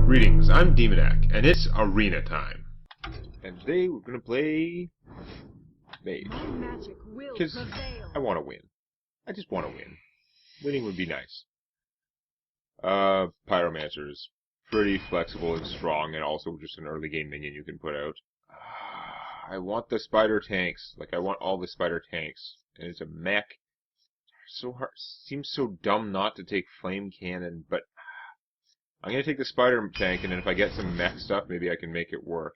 Greetings, I'm Demonac, and it's arena time. And today we're gonna play Mage. Because I want to win. I just want to win. Winning would be nice. Pyromancer is pretty flexible and strong, and also just an early game minion you can put out. I want the spider tanks. Like, I want all the spider tanks. And it's a mech. So hard. Seems so dumb not to take flame cannon, but I'm gonna take the spider tank, and then if I get some mech stuff, maybe I can make it work.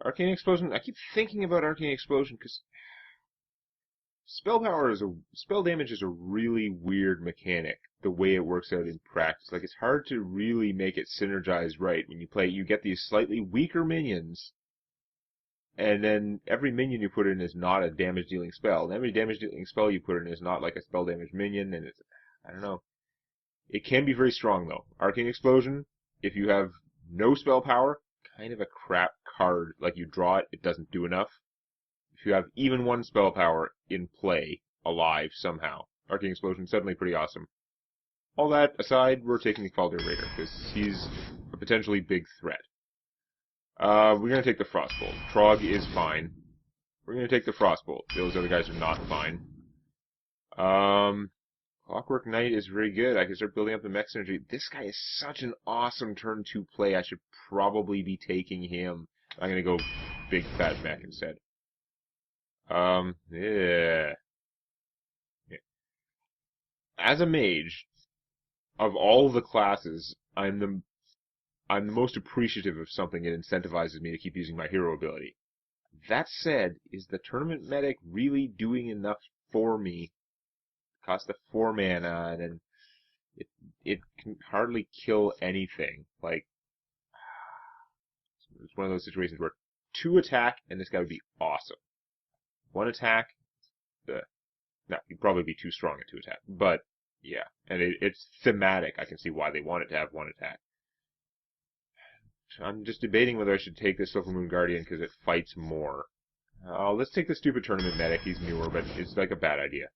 Arcane Explosion. I keep thinking about Arcane Explosion because spell damage is a really weird mechanic. The way it works out in practice, like it's hard to really make it synergize right when you play. You get these slightly weaker minions, and then every minion you put in is not a damage-dealing spell, and every damage-dealing spell you put in is not like a spell damage minion, and it's, I don't know. It can be very strong, though. Arcane Explosion, if you have no spell power, kind of a crap card. Like, you draw it, it doesn't do enough. If you have even one spell power in play, alive somehow, Arcane Explosion, suddenly pretty awesome. All that aside, we're taking the Faldir Raider, because he's a potentially big threat. We're going to take the Frostbolt. Trog is fine. We're going to take the Frostbolt. Those other guys are not fine. Clockwork Knight is very good. I can start building up the mech synergy. This guy is such an awesome turn 2 play. I should probably be taking him. I'm going to go big fat mech instead. Yeah. As a mage, of all the classes, I'm the most appreciative of something that incentivizes me to keep using my hero ability. That said, is the tournament medic really doing enough for me? Cost of 4 mana, and it can hardly kill anything. Like, it's one of those situations where 2 attack, and this guy would be awesome. 1 attack, no, he'd probably be too strong at 2 attack. But, yeah, and it's thematic. I can see why they want it to have 1 attack. I'm just debating whether I should take this Silvermoon Guardian because it fights more. Let's take the stupid tournament medic. He's newer, but it's like a bad idea.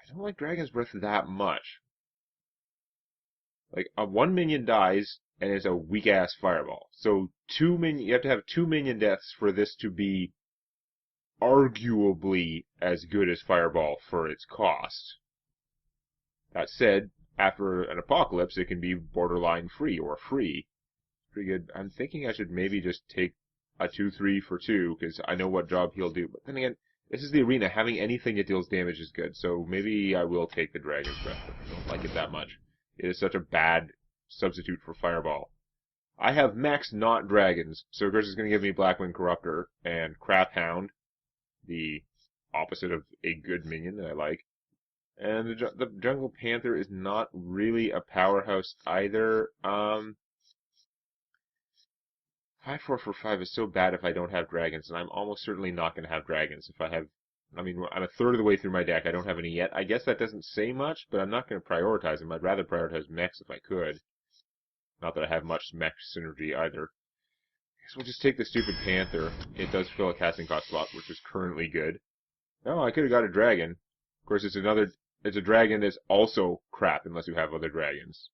I don't like Dragon's Breath that much. Like, 1 minion dies, and it's a weak-ass fireball. So, you have to have 2 minion deaths for this to be arguably as good as fireball for its cost. That said, after an apocalypse, it can be borderline free, or free. Pretty good. I'm thinking I should maybe just take a 2-3 for 2, because I know what job he'll do. But then again, this is the arena. Having anything that deals damage is good, so maybe I will take the Dragon's Breath, but I don't like it that much. It is such a bad substitute for Fireball. I have mechs, not dragons, so of course it's going to give me Blackwing Corruptor and Craft Hound, the opposite of a good minion that I like. And the Jungle Panther is not really a powerhouse either. 5-4 for 5 is so bad if I don't have dragons, and I'm almost certainly not going to have dragons if I have... I mean, I'm a third of the way through my deck. I don't have any yet. I guess that doesn't say much, but I'm not going to prioritize them. I'd rather prioritize mechs if I could. Not that I have much mech synergy either. I guess we'll just take the stupid Panther. It does fill a casting cost slot, which is currently good. No, I could have got a dragon. Of course, it's a dragon that's also crap unless you have other dragons.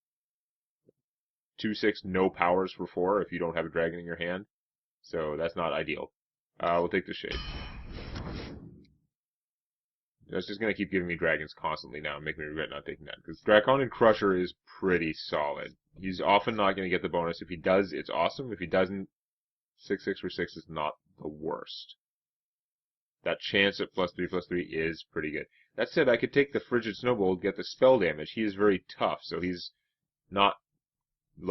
2/6, no powers for 4 if you don't have a dragon in your hand. So that's not ideal. We'll take the Shade. It's just going to keep giving me dragons constantly now and make me regret not taking that. Because Draconic Crusher is pretty solid. He's often not going to get the bonus. If he does, it's awesome. If he doesn't, 6/6 for 6 is not the worst. That chance at +3/+3 is pretty good. That said, I could take the Frigid Snowball, get the spell damage. He is very tough, so he's not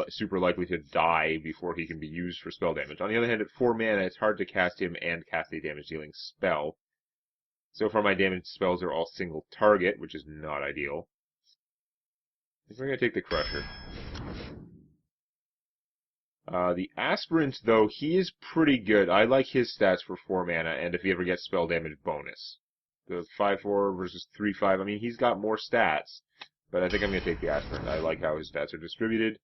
super likely to die before he can be used for spell damage. On the other hand, at 4 mana, it's hard to cast him and cast a damage-dealing spell. So far, my damage spells are all single target, which is not ideal. I think we're going to take the Crusher. The Aspirant, though, he is pretty good. I like his stats for 4 mana, and if he ever gets spell damage bonus. The 5-4 versus 3-5, I mean, he's got more stats, but I think I'm going to take the Aspirant. I like how his stats are distributed.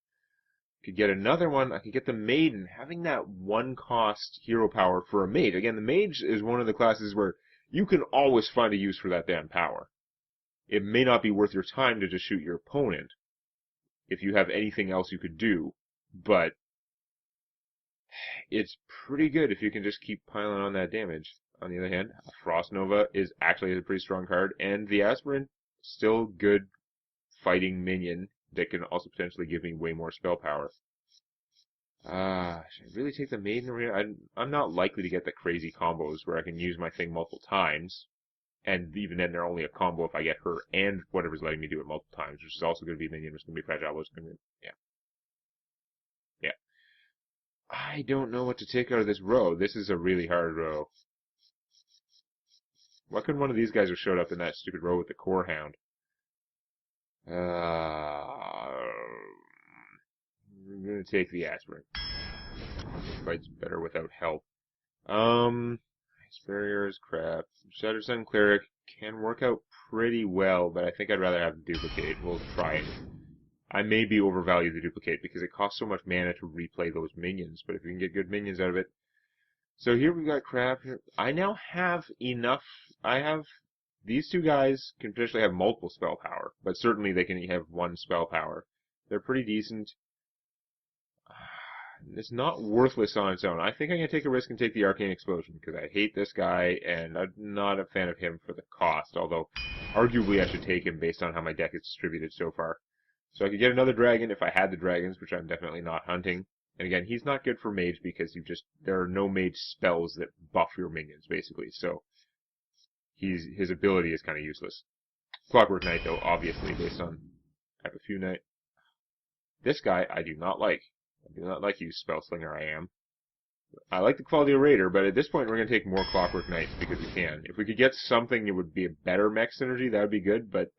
Could get another one. I could get the Maiden. Having that 1-cost hero power for a Mage. Again, the Mage is one of the classes where you can always find a use for that damn power. It may not be worth your time to just shoot your opponent. if you have anything else you could do, but it's pretty good if you can just keep piling on that damage. On the other hand, Frost Nova is actually a pretty strong card, and the Aspirant, still good fighting minion that can also potentially give me way more spell power. Should I really take the Maiden Arena? I'm not likely to get the crazy combos where I can use my thing multiple times, and even then they're only a combo if I get her and whatever's letting me do it multiple times, which is also going to be a minion, which is going to be fragile, which is going to be, yeah. Yeah. I don't know what to take out of this row. This is a really hard row. Why couldn't one of these guys have showed up in that stupid row with the Core Hound? I'm going to take the Aspirant. Fights better without help. Ice Barrier is crap. Shattered Sun Cleric can work out pretty well, but I think I'd rather have the Duplicate. We'll try it. I may be overvalue the Duplicate because it costs so much mana to replay those minions, but if you can get good minions out of it. So here we've got crap. I now have enough. These two guys can potentially have multiple spell power, but certainly they can have one spell power. They're pretty decent. It's not worthless on its own. I think I'm going to take a risk and take the Arcane Explosion, because I hate this guy, and I'm not a fan of him for the cost, although arguably I should take him based on how my deck is distributed so far. So I could get another dragon if I had the dragons, which I'm definitely not hunting. And again, he's not good for Mage because there are no Mage spells that buff your minions, basically, so his ability is kind of useless. Clockwork Knight, though, obviously, based on I have a few Knight. This guy I do not like. I do not like you, Spellslinger I am. I like the Quality Raider, but at this point we're going to take more Clockwork Knights because we can. If we could get something that would be a better mech synergy, that would be good, but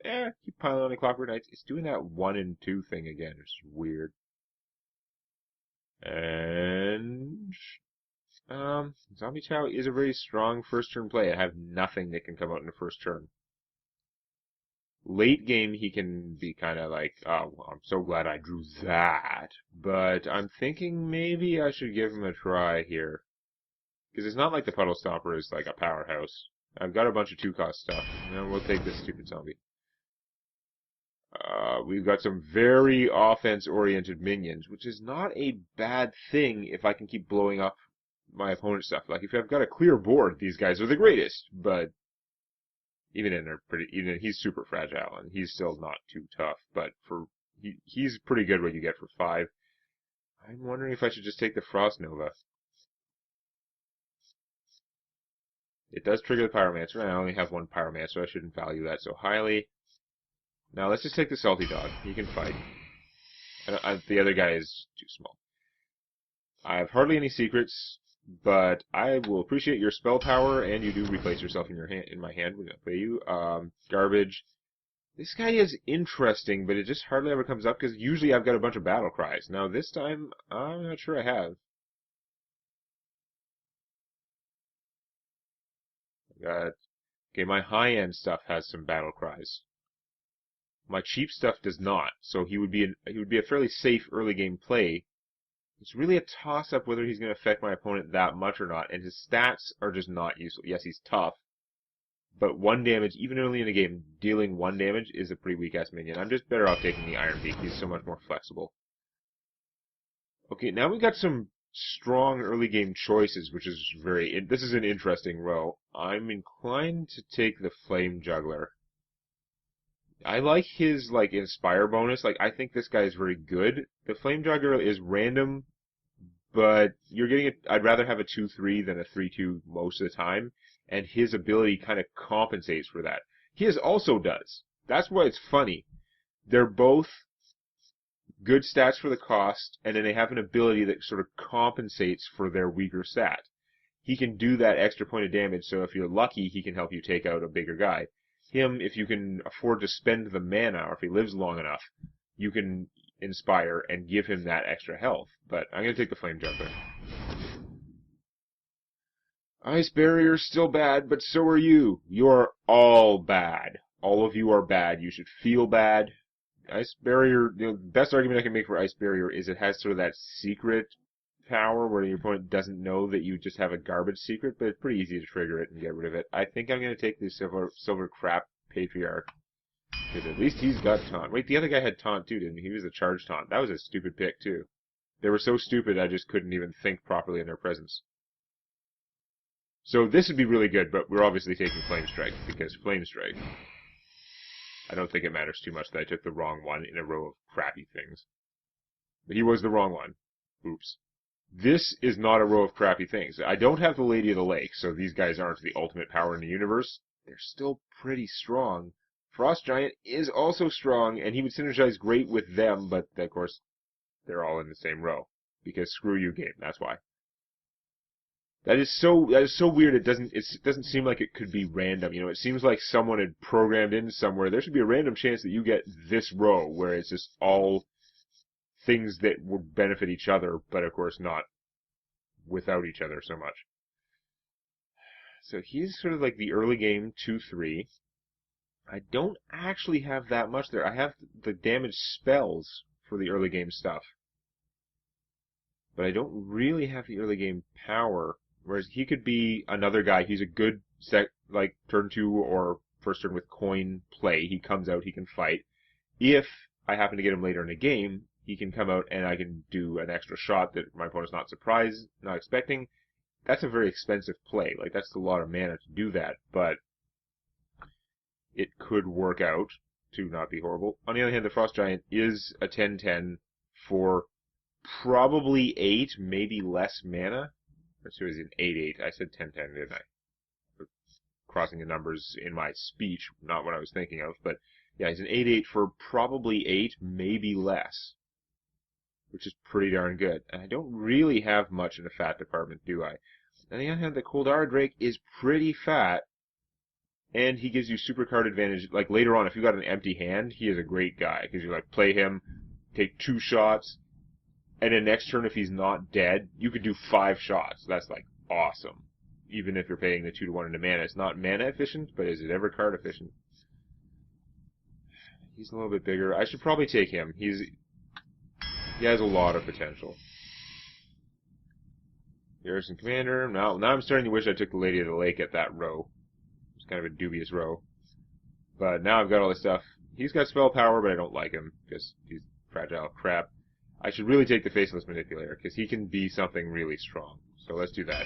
keep piling on the Clockwork Knights. It's doing that 1 and 2 thing again, which is weird. And Zombie Chow is a very strong first turn play. I have nothing that can come out in the first turn. Late game, he can be kind of like, oh, well, I'm so glad I drew that. But I'm thinking maybe I should give him a try here. Because it's not like the Puddle Stomper is like a powerhouse. I've got a bunch of 2-cost stuff. And we'll take this stupid zombie. We've got some very offense-oriented minions, which is not a bad thing if I can keep blowing up my opponent's stuff. Like, if I've got a clear board, these guys are the greatest. But even he's super fragile, and he's still not too tough. But he's pretty good what you get for 5. I'm wondering if I should just take the Frost Nova. It does trigger the Pyromancer, and I only have one Pyromancer, so I shouldn't value that so highly. Now let's just take the Salty Dog. He can fight. The other guy is too small. I have hardly any secrets, but I will appreciate your spell power, and you do replace yourself in my hand when I play you. Garbage. This guy is interesting, but it just hardly ever comes up, because usually I've got a bunch of battle cries. Now this time, I'm not sure I have. Okay, my high-end stuff has some battle cries. My cheap stuff does not, so he would be a fairly safe early game play. It's really a toss-up whether he's going to affect my opponent that much or not, and his stats are just not useful. Yes, he's tough, but 1 damage, even early in the game, dealing 1 damage is a pretty weak-ass minion. I'm just better off taking the Iron Beak. He's so much more flexible. Okay, now we've got some strong early game choices, which is this is an interesting row. I'm inclined to take the Flame Juggler. I like his, Inspire bonus. I think this guy is very good. The Flame Juggler is random, but you're getting I'd rather have a 2-3 than a 3-2 most of the time, and his ability kind of compensates for that. His also does. That's why it's funny. They're both good stats for the cost, and then they have an ability that sort of compensates for their weaker stat. He can do that extra point of damage, so if you're lucky, he can help you take out a bigger guy. Him, if you can afford to spend the mana, or if he lives long enough, you can Inspire and give him that extra health. But I'm going to take the Flame Juggler. Ice Barrier's still bad, but so are you. You're all bad. All of you are bad. You should feel bad. Ice Barrier, the best argument I can make for Ice Barrier is it has sort of that secret power where your opponent doesn't know that you just have a garbage secret, but it's pretty easy to trigger it and get rid of it. I think I'm going to take the Silver Crap Patriarch. Because at least he's got taunt. Wait, the other guy had taunt too, didn't he? He was a charge taunt. That was a stupid pick too. They were so stupid I just couldn't even think properly in their presence. So this would be really good, but we're obviously taking Flame Strike, because Flame Strike... I don't think it matters too much that I took the wrong one in a row of crappy things. But he was the wrong one. Oops. This is not a row of crappy things. I don't have the Lady of the Lake, so these guys aren't the ultimate power in the universe. They're still pretty strong. Frost Giant is also strong, and he would synergize great with them, but of course, they're all in the same row. Because screw you game, that's why. That is so weird. It doesn't seem like it could be random. You know, it seems like someone had programmed in somewhere. There should be a random chance that you get this row where it's just all things that would benefit each other, but of course not without each other so much. So he's sort of like the early game 2-3. I don't actually have that much there. I have the damage spells for the early game stuff, but I don't really have the early game power. Whereas he could be another guy. He's a good like turn 2 or first turn with coin play. He comes out, he can fight. If I happen to get him later in the game, he can come out and I can do an extra shot that my opponent's not expecting. That's a very expensive play. Like, that's a lot of mana to do that, but it could work out to not be horrible. On the other hand, the Frost Giant is a 10/10 for probably 8, maybe less mana. So he's an 8/8. I said 10/10, didn't I? Crossing the numbers in my speech, not what I was thinking of. But yeah, he's an 8/8 for probably 8, maybe less, which is pretty darn good. And I don't really have much in the fat department, do I? On the other hand, the Koldara Drake is pretty fat, and he gives you super card advantage. Like later on, if you got an empty hand, he is a great guy because you like play him, take 2 shots. And then next turn, if he's not dead, you could do 5 shots. That's, like, awesome. Even if you're paying the 2-to-1 into mana. It's not mana efficient, but is it ever card efficient? He's a little bit bigger. I should probably take him. He has a lot of potential. Garrison Commander. Now I'm starting to wish I took the Lady of the Lake at that row. It's kind of a dubious row. But now I've got all this stuff. He's got spell power, but I don't like him, because he's fragile crap. I should really take the Faceless Manipulator, because he can be something really strong. So let's do that.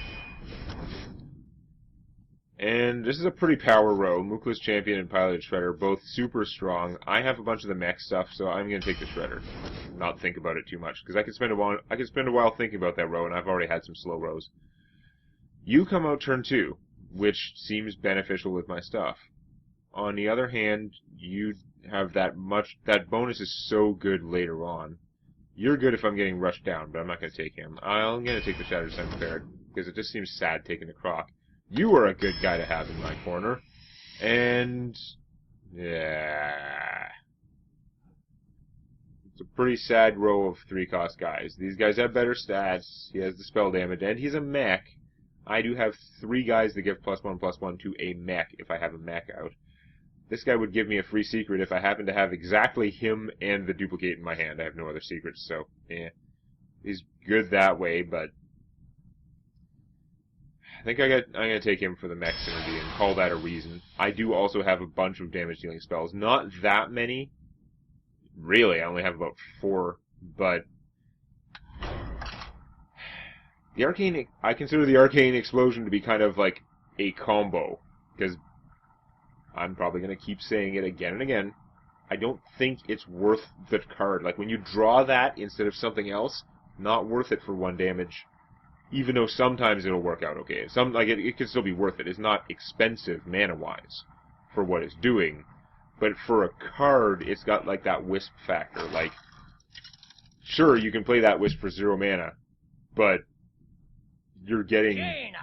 And this is a pretty power row. Mookless Champion and Piloted Shredder, both super strong. I have a bunch of the mech stuff, so I'm going to take the Shredder. Not think about it too much, because I could spend a while thinking about that row, and I've already had some slow rows. You come out turn 2, which seems beneficial with my stuff. On the other hand, you have that bonus is so good later on. You're good if I'm getting rushed down, but I'm not going to take him. I'm going to take the Shattered Semperic, because it just seems sad taking a Croc. You are a good guy to have in my corner. And... yeah... it's a pretty sad row of 3-cost guys. These guys have better stats. He has the spell damage, and he's a mech. I do have 3 guys that give +1/+1 to a mech if I have a mech out. This guy would give me a free secret if I happen to have exactly him and the duplicate in my hand. I have no other secrets, so, yeah. He's good that way, but... I think I'm going to take him for the mech synergy and call that a reason. I do also have a bunch of damage-dealing spells. Not that many. Really, I only have about 4, but... I consider the Arcane Explosion to be kind of like a combo, because... I'm probably going to keep saying it again and again. I don't think it's worth the card. Like, when you draw that instead of something else, not worth it for 1 damage. Even though sometimes it'll work out okay. It can still be worth it. It's not expensive mana-wise for what it's doing. But for a card, it's got, like, that Wisp factor. Like, sure, you can play that Wisp for 0 mana, but you're getting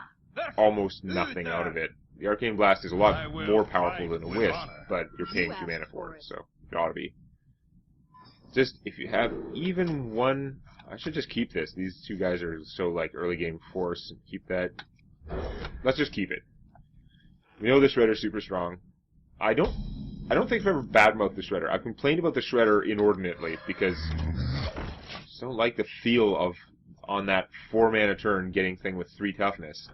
almost nothing out of it. The Arcane Blast is a lot more powerful than a Wisp, but you're paying 2 mana for it, so it ought to be. Just, if you have even 1... I should just keep this. These 2 guys are so, like, early game force, and keep that. Let's just keep it. We know the Shredder's super strong. I don't think I've ever badmouthed the Shredder. I've complained about the Shredder inordinately, because I just don't like the feel of, on that 4 mana turn, getting thing with 3 toughness.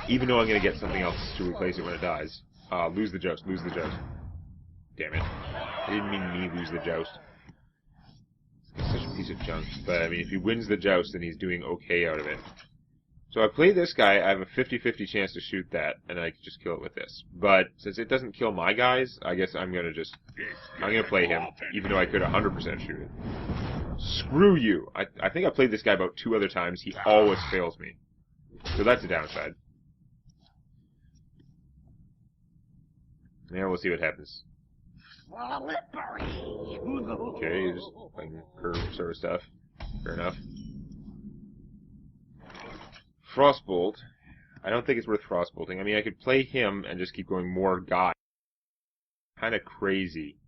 Even though I'm going to get something else to replace it when it dies. Lose the joust, lose the joust. Damn it. I didn't mean me lose the joust. It's such a piece of junk. But, I mean, if he wins the joust, then he's doing okay out of it. So I play this guy, I have a 50-50 chance to shoot that, and I can just kill it with this. But, since it doesn't kill my guys, I guess I'm gonna play him, even though I could 100% shoot it. Screw you! I think I played this guy about 2 other times, he always fails me. So that's a downside. Yeah, we'll see what happens. Okay, just playing curve sort of stuff. Fair enough. Frostbolt. I don't think it's worth frostbolting. I mean, I could play him and just keep going more guy. Kinda crazy.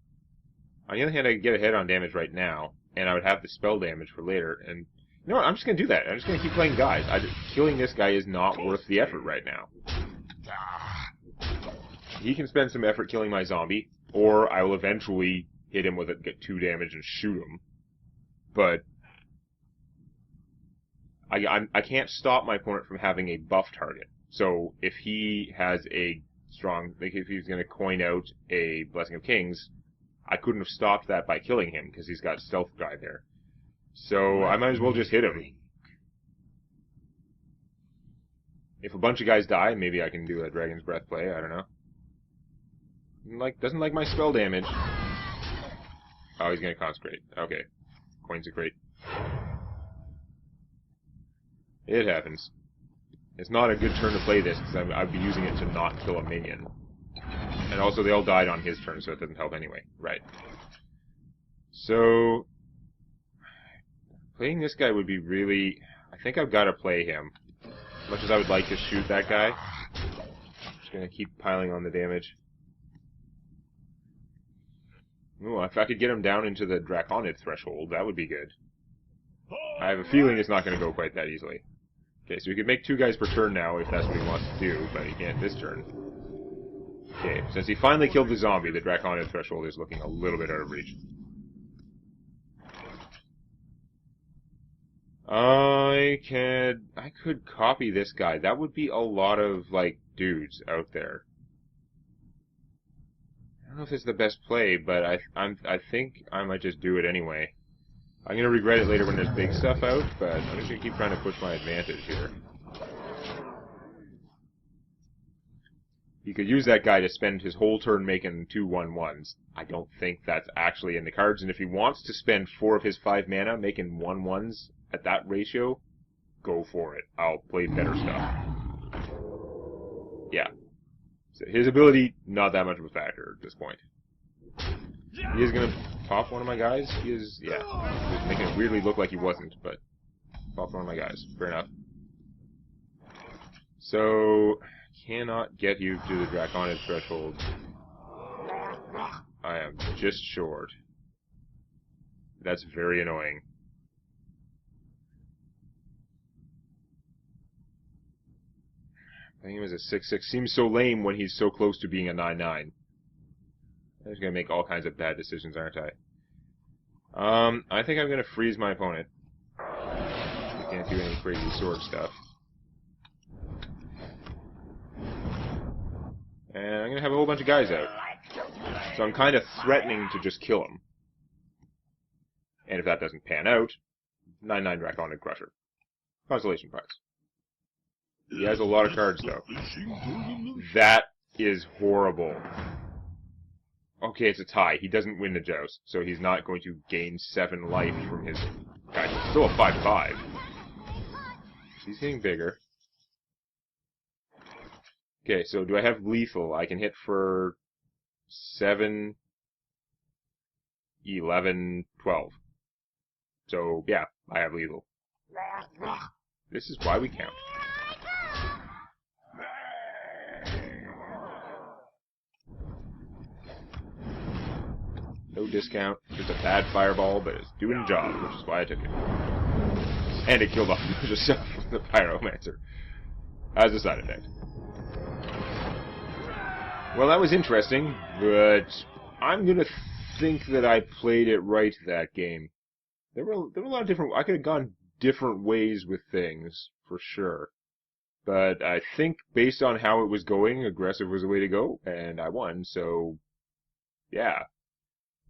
On the other hand, I could get ahead on damage right now, and I would have the spell damage for later, and... You know what, I'm just gonna do that. I'm just gonna keep playing guys. Killing this guy is not worth the effort right now. He can spend some effort killing my zombie, or I will eventually hit him with it, get 2 damage, and shoot him. But... I can't stop my opponent from having a buff target. So if he has a strong, like if he's going to coin out a Blessing of Kings, I couldn't have stopped that by killing him because he's got Stealth Guy there. So I might as well just hit him. If a bunch of guys die, maybe I can do a Dragon's Breath play. I don't know. Doesn't like my spell damage. Oh, he's going to consecrate. Okay, coins a crate. It happens. It's not a good turn to play this, because I'd be using it to not kill a minion. And also, they all died on his turn, so it doesn't help anyway. Right. So... playing this guy would be really... I think I've got to play him. As much as I would like to shoot that guy. I'm just going to keep piling on the damage. Ooh, if I could get him down into the Draconid threshold, that would be good. I have a feeling it's not going to go quite that easily. Okay, so we could make 2 guys per turn now if that's what he wants to do, but he can't this turn. Okay, since he finally killed the zombie, the Draconid threshold is looking a little bit out of reach. I could copy this guy. That would be a lot of, like, dudes out there. I don't know if it's the best play, but I think I might just do it anyway. I'm going to regret it later when there's big stuff out, but I'm just going to keep trying to push my advantage here. He could use that guy to spend his whole turn making 2 1/1s. I don't think that's actually in the cards, and if he wants to spend 4 of his 5 mana making 1/1s at that ratio, go for it. I'll play better stuff. Yeah. So his ability, not that much of a factor at this point. He is going to pop one of my guys. He is, yeah. He was making it weirdly look like he wasn't, but pop one of my guys. Fair enough. So, cannot get you to the Draconid threshold. I am just short. That's very annoying. Playing him as a 6/6 seems so lame when he's so close to being a 9/9. I'm just going to make all kinds of bad decisions, aren't I? I think I'm going to freeze my opponent. He can't do any crazy sword stuff. And I'm going to have a whole bunch of guys out. So I'm kind of threatening to just kill him. And if that doesn't pan out, 9/9 Draconid Crusher. Constellation Prize. He has a lot of cards, though. That is horrible. Okay, it's a tie. He doesn't win the joust, so he's not going to gain 7 life from his guy. It's still a 5/5. He's getting bigger. Okay, so do I have lethal? I can hit for 7, 11, 12. So, yeah, I have lethal. This is why we count. No discount. Just a bad fireball, but it's doing the job, which is why I took it. And it killed off the stuff with the Pyromancer. As a side effect. Well, that was interesting, but I'm gonna think that I played it right that game. There were a lot of different... I could have gone different ways with things, for sure. But I think based on how it was going, aggressive was the way to go, and I won. So yeah,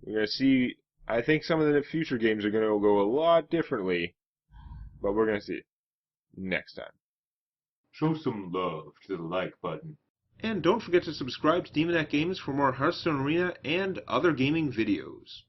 we're gonna see. I think some of the future games are gonna go a lot differently, but we're gonna see next time. Show some love to the like button. And don't forget to subscribe to Demonac Games for more Hearthstone Arena and other gaming videos.